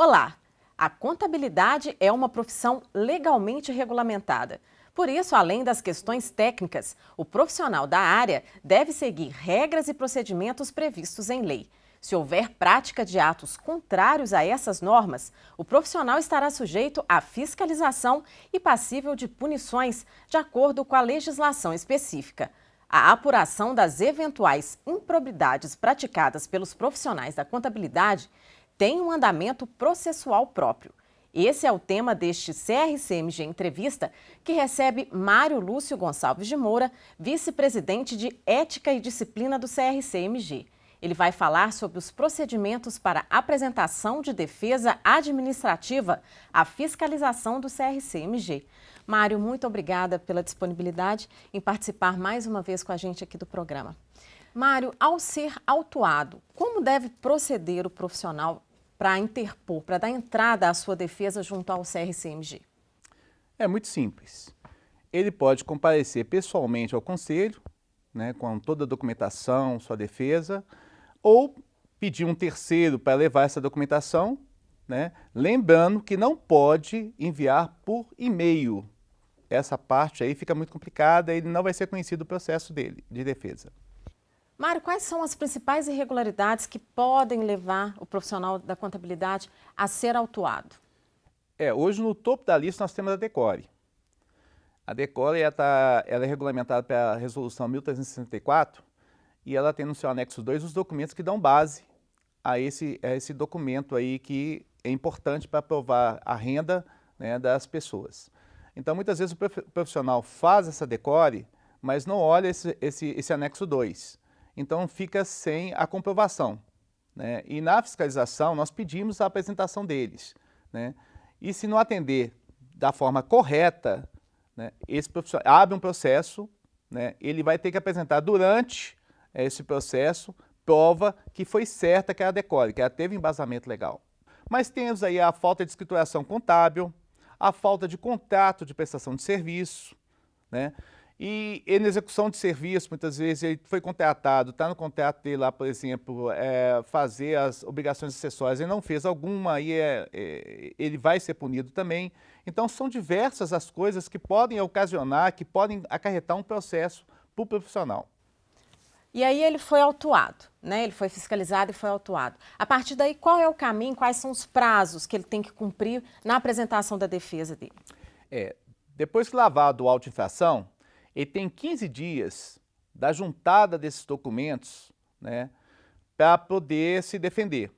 Olá! A contabilidade é uma profissão legalmente regulamentada. Por isso, além das questões técnicas, o profissional da área deve seguir regras e procedimentos previstos em lei. Se houver prática de atos contrários a essas normas, o profissional estará sujeito à fiscalização e passível de punições de acordo com a legislação específica. A apuração das eventuais improbidades praticadas pelos profissionais da contabilidade tem um andamento processual próprio. Esse é o tema deste CRCMG Entrevista, que recebe Mário Lúcio Gonçalves de Moura, vice-presidente de Ética e Disciplina do CRCMG. Ele vai falar sobre os procedimentos para apresentação de defesa administrativa à fiscalização do CRCMG. Mário, muito obrigada pela disponibilidade em participar mais uma vez com a gente aqui do programa. Mário, ao ser autuado, como deve proceder o profissional para interpor, para dar entrada à sua defesa junto ao CRCMG? É muito simples. Ele pode comparecer pessoalmente ao conselho, com toda a documentação, sua defesa, ou pedir um terceiro para levar essa documentação, lembrando que não pode enviar por e-mail. Essa parte aí fica muito complicada, ele não vai ser conhecido o processo dele de defesa. Mário, quais são as principais irregularidades que podem levar o profissional da contabilidade a ser autuado? Hoje no topo da lista nós temos a DECORE. A DECORE ela é regulamentada pela Resolução 1364 e ela tem no seu anexo 2 os documentos que dão base a esse documento aí que é importante para provar a renda das pessoas. Então muitas vezes o profissional faz essa DECORE, mas não olha esse anexo 2. Então fica sem a comprovação. E na fiscalização nós pedimos a apresentação deles. E se não atender da forma correta, esse profissional abre um processo, ele vai ter que apresentar durante esse processo prova que foi certa que ela DECORE, que ela teve embasamento legal. Mas temos aí a falta de escrituração contábil, a falta de contrato de prestação de serviço, E na execução de serviço, muitas vezes ele foi contratado, está no contrato dele lá, por exemplo, fazer as obrigações acessórias, ele não fez alguma, e ele vai ser punido também. Então são diversas as coisas que podem ocasionar, que podem acarretar um processo para o profissional. E aí ele foi autuado, Ele foi fiscalizado e foi autuado. A partir daí, qual é o caminho, quais são os prazos que ele tem que cumprir na apresentação da defesa dele? Depois que lavado o auto de infração, ele tem 15 dias da juntada desses documentos para poder se defender.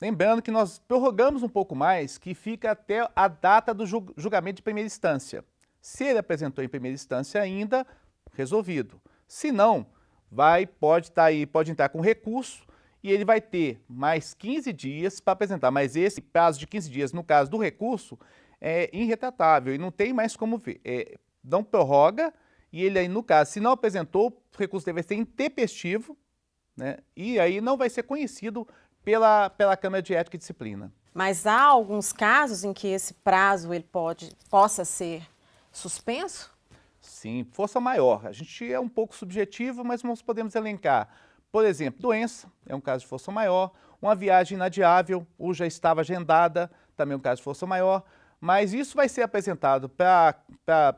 Lembrando que nós prorrogamos um pouco mais, que fica até a data do julgamento de primeira instância. Se ele apresentou em primeira instância ainda, resolvido. Se não, pode entrar com recurso e ele vai ter mais 15 dias para apresentar. Mas esse prazo de 15 dias, no caso do recurso, é irretratável e não tem mais como ver. Não prorroga. E ele aí, no caso, se não apresentou, o recurso deve ser intempestivo, e aí não vai ser conhecido pela Câmara de Ética e Disciplina. Mas há alguns casos em que esse prazo ele possa ser suspenso? Sim, força maior. A gente é um pouco subjetivo, mas nós podemos elencar. Por exemplo, doença, é um caso de força maior. Uma viagem inadiável, ou já estava agendada, também é um caso de força maior. Mas isso vai ser apresentado,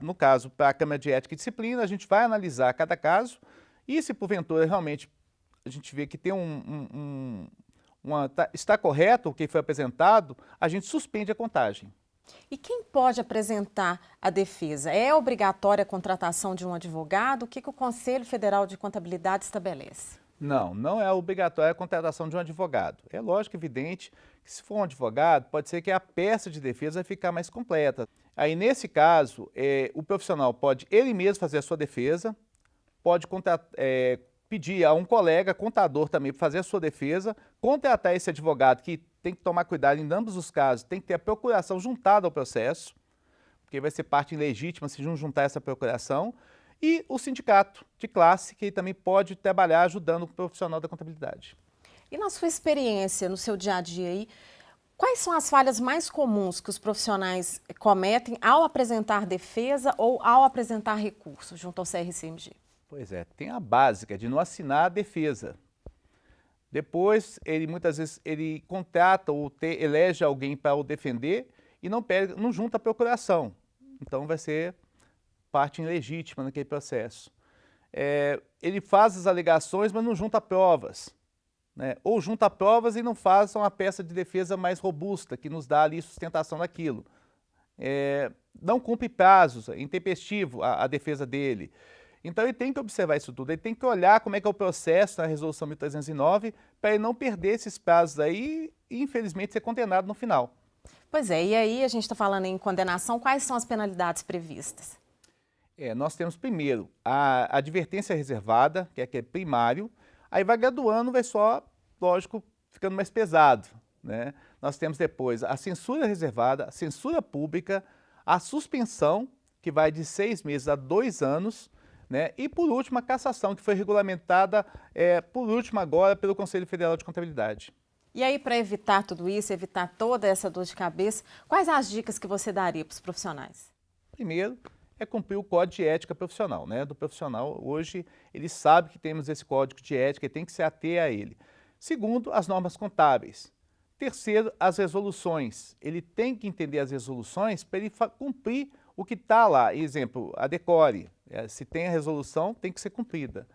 no caso, para a Câmara de Ética e Disciplina, a gente vai analisar cada caso e se porventura realmente a gente vê que tem está correto o que foi apresentado, a gente suspende a contagem. E quem pode apresentar a defesa? É obrigatória a contratação de um advogado? O que o Conselho Federal de Contabilidade estabelece? Não é obrigatória a contratação de um advogado. É lógico, evidente, que se for um advogado, pode ser que a peça de defesa vai ficar mais completa. Aí, nesse caso, o profissional pode ele mesmo fazer a sua defesa, pode pedir a um colega, contador também, para fazer a sua defesa, contratar esse advogado, que tem que tomar cuidado em ambos os casos, tem que ter a procuração juntada ao processo, porque vai ser parte ilegítima se não juntar essa procuração, e o sindicato de classe, que também pode trabalhar ajudando o profissional da contabilidade. E na sua experiência, no seu dia a dia aí, quais são as falhas mais comuns que os profissionais cometem ao apresentar defesa ou ao apresentar recurso junto ao CRCMG? Pois é, tem a básica de não assinar a defesa. Depois, ele muitas vezes ele contrata ou elege alguém para o defender e não junta a procuração. Então, vai ser parte ilegítima naquele processo. Ele faz as alegações, mas não junta provas, né? Ou junta provas e não faz uma peça de defesa mais robusta, que nos dá ali sustentação daquilo. Não cumpre prazos, é intempestivo a defesa dele. Então ele tem que observar isso tudo, ele tem que olhar como é que é o processo na resolução 1309 para ele não perder esses prazos aí e infelizmente ser condenado no final. Pois é, e aí a gente está falando em condenação, quais são as penalidades previstas? Nós temos primeiro a advertência reservada, que é primário, aí vai graduando, vai só, lógico, ficando mais pesado, né? Nós temos depois a censura reservada, a censura pública, a suspensão, que vai de 6 meses a 2 anos, né? E por último a cassação, que foi regulamentada por último agora pelo Conselho Federal de Contabilidade. E aí, para evitar tudo isso, evitar toda essa dor de cabeça, quais as dicas que você daria para os profissionais? Primeiro, é cumprir o código de ética profissional, né? Do profissional, hoje, ele sabe que temos esse código de ética e tem que se ater a ele. Segundo, as normas contábeis. Terceiro, as resoluções. Ele tem que entender as resoluções para ele cumprir o que está lá. Exemplo, a DECORE. Se tem a resolução, tem que ser cumprida.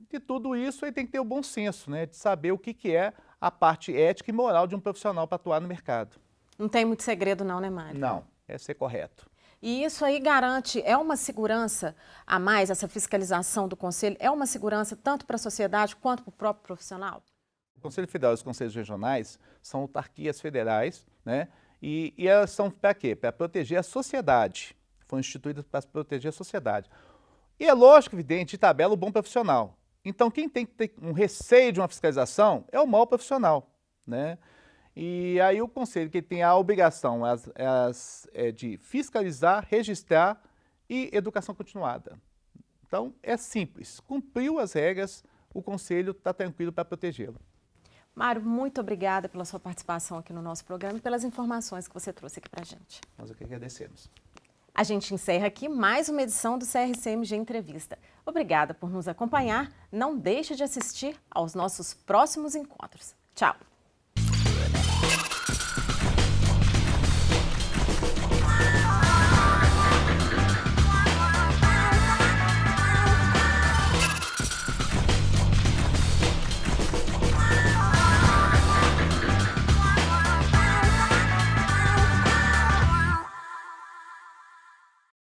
De tudo isso, ele tem que ter o bom senso, né? De saber o que é a parte ética e moral de um profissional para atuar no mercado. Não tem muito segredo não, né, Mário? Não, é ser correto. E isso aí garante, é uma segurança a mais, essa fiscalização do Conselho, é uma segurança tanto para a sociedade quanto para o próprio profissional? O Conselho Federal e os Conselhos Regionais são autarquias federais, né? E elas são para quê? Para proteger a sociedade. Foram instituídas para proteger a sociedade. E é lógico, evidente, de tabela, o bom profissional. Então, quem tem que ter um receio de uma fiscalização é o mau profissional, né? E aí o Conselho que tem a obrigação de fiscalizar, registrar e educação continuada. Então, é simples. Cumpriu as regras, o Conselho está tranquilo para protegê-lo. Mário, muito obrigada pela sua participação aqui no nosso programa e pelas informações que você trouxe aqui para a gente. Nós aqui agradecemos. A gente encerra aqui mais uma edição do CRCMG Entrevista. Obrigada por nos acompanhar. Não deixe de assistir aos nossos próximos encontros. Tchau!